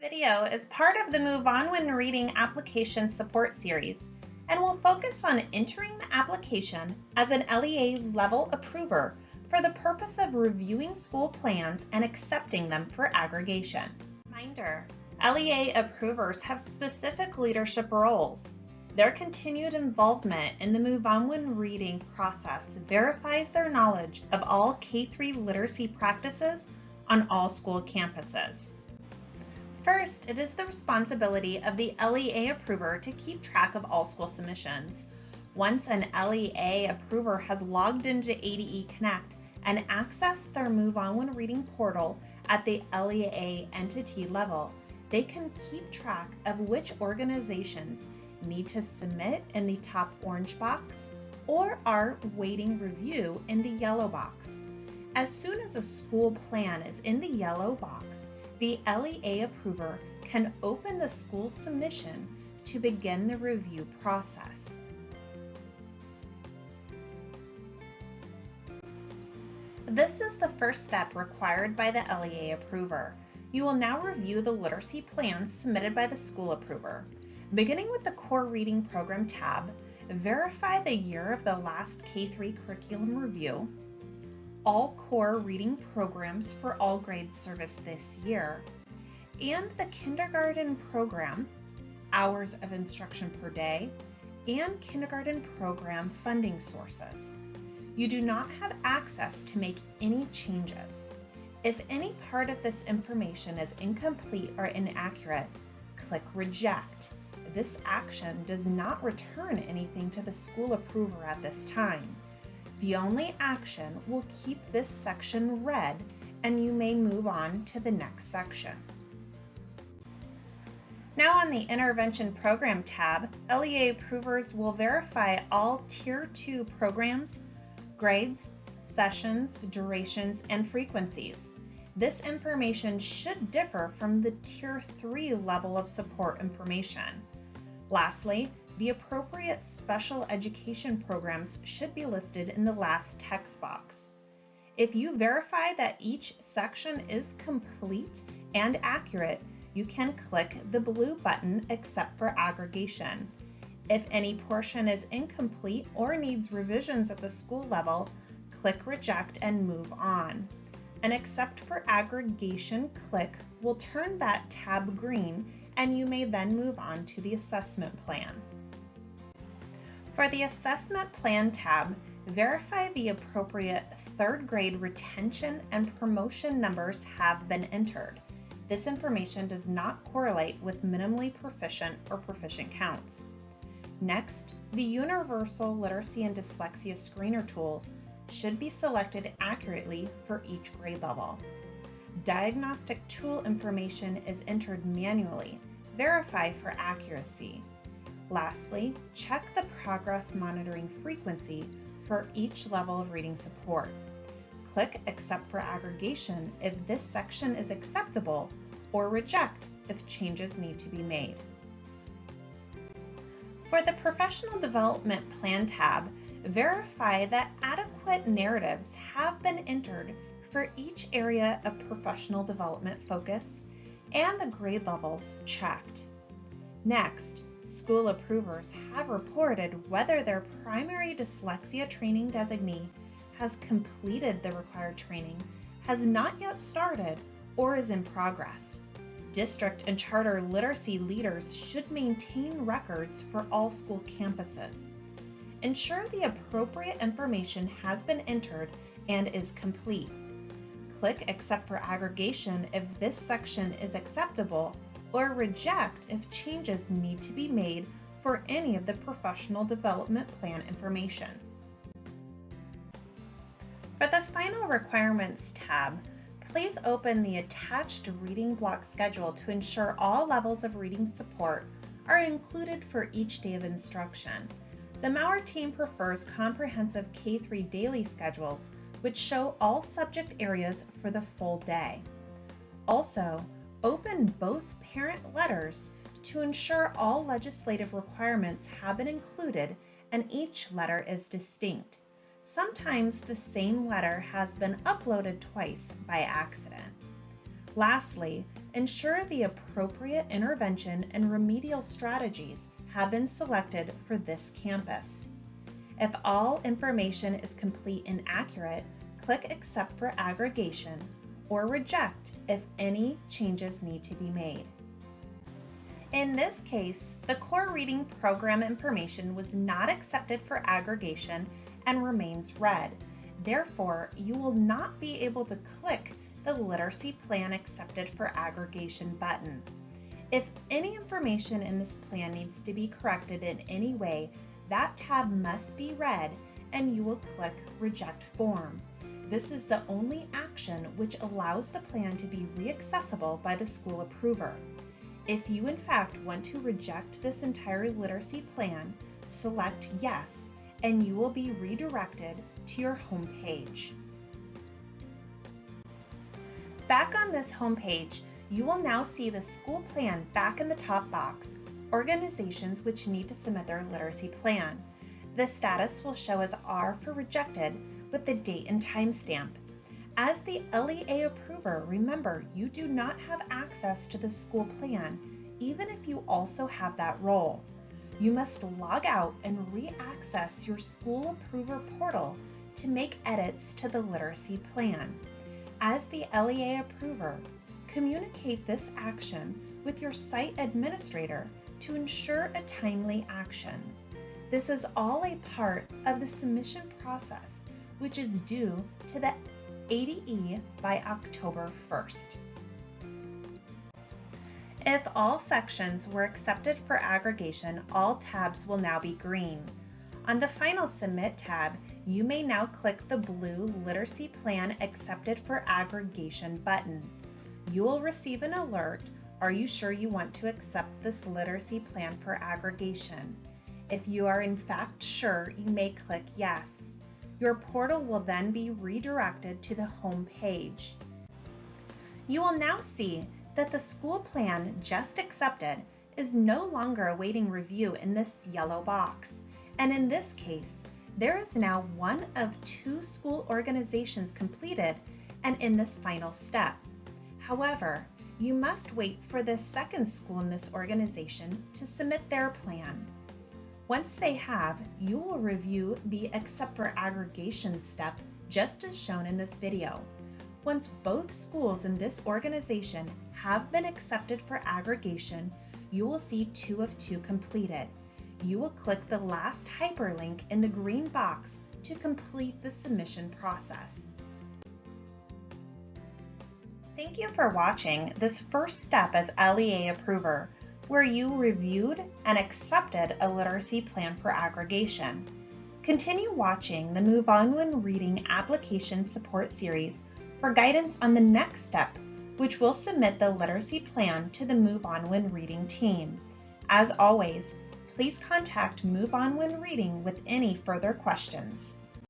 Video is part of the Move On When Reading application support series and will focus on entering the application as an LEA-level approver for the purpose of reviewing school plans and accepting them for aggregation. Reminder: LEA approvers have specific leadership roles. Their continued involvement in the Move On When Reading process verifies their knowledge of all K-3 literacy practices on all school campuses. First, it is the responsibility of the LEA approver to keep track of all school submissions. Once an LEA approver has logged into ADE Connect and accessed their Move On When Reading portal at the LEA entity level, they can keep track of which organizations need to submit in the top orange box or are waiting review in the yellow box. As soon as a school plan is in the yellow box, the LEA approver can open the school submission to begin the review process. This is the first step required by the LEA approver. You will now review the literacy plans submitted by the school approver. Beginning with the Core Reading Program tab, verify the year of the last K-3 curriculum review, all core reading programs for all grades serviced this year, and the kindergarten program, hours of instruction per day, and kindergarten program funding sources. You do not have access to make any changes. If any part of this information is incomplete or inaccurate, click Reject. This action does not return anything to the school approver at this time. The only action will keep this section red, and you may move on to the next section. Now on the Intervention Program tab, LEA approvers will verify all Tier 2 programs, grades, sessions, durations, and frequencies. This information should differ from the Tier 3 level of support information. Lastly, the appropriate special education programs should be listed in the last text box. If you verify that each section is complete and accurate, you can click the blue button Accept for Aggregation. If any portion is incomplete or needs revisions at the school level, click Reject and move on. An Accept for Aggregation click will turn that tab green, and you may then move on to the Assessment Plan. For the Assessment Plan tab, verify the appropriate third grade retention and promotion numbers have been entered. This information does not correlate with minimally proficient or proficient counts. Next, the Universal Literacy and Dyslexia Screener tools should be selected accurately for each grade level. Diagnostic tool information is entered manually. Verify for accuracy. Lastly, check the progress monitoring frequency for each level of reading support. Click Accept for Aggregation if this section is acceptable, or Reject if changes need to be made. For the Professional Development Plan tab, verify that adequate narratives have been entered for each area of professional development focus and the grade levels checked. Next, school approvers have reported whether their primary dyslexia training designee has completed the required training, has not yet started, or is in progress. District and charter literacy leaders should maintain records for all school campuses. Ensure the appropriate information has been entered and is complete. Click Accept for Aggregation if this section is acceptable, or Reject if changes need to be made for any of the professional development plan information. For the Final Requirements tab, please open the attached reading block schedule to ensure all levels of reading support are included for each day of instruction. The MOWR team prefers comprehensive K-3 daily schedules, which show all subject areas for the full day. Also, open both parent letters to ensure all legislative requirements have been included and each letter is distinct. Sometimes the same letter has been uploaded twice by accident. Lastly, ensure the appropriate intervention and remedial strategies have been selected for this campus. If all information is complete and accurate, click Accept for aggregation or Reject if any changes need to be made. In this case, the core reading program information was not accepted for aggregation and remains red. Therefore, you will not be able to click the Literacy Plan Accepted for Aggregation button. If any information in this plan needs to be corrected in any way, that tab must be read and you will click Reject Form. This is the only action which allows the plan to be reaccessible by the school approver. If you in fact want to reject this entire literacy plan, select Yes, and you will be redirected to your home page. Back on this home page, you will now see the school plan back in the top box, organizations which need to submit their literacy plan. The status will show as R for rejected with the date and timestamp. As the LEA approver, remember you do not have access to the school plan, even if you also have that role. You must log out and re-access your school approver portal to make edits to the literacy plan. As the LEA approver, communicate this action with your site administrator to ensure a timely action. This is all a part of the submission process, which is due to the ADE by October 1st. If all sections were accepted for aggregation, all tabs will now be green. On the final Submit tab, you may now click the blue Literacy Plan Accepted for Aggregation button. You will receive an alert, Are you sure you want to accept this literacy plan for aggregation? If you are in fact sure, you may click Yes. Your portal will then be redirected to the home page. You will now see that the school plan just accepted is no longer awaiting review in this yellow box. And in this case, there is now one of 2 school organizations completed and in this final step. However, you must wait for the second school in this organization to submit their plan. Once they have, you will review the Accept for Aggregation step just as shown in this video. Once both schools in this organization have been accepted for aggregation, you will see 2 of 2 completed. You will click the last hyperlink in the green box to complete the submission process. Thank you for watching this first step as LEA Approver, where you reviewed and accepted a literacy plan for aggregation. Continue watching the Move On When Reading Application Support Series for guidance on the next step, which will submit the literacy plan to the Move On When Reading team. As always, please contact Move On When Reading with any further questions.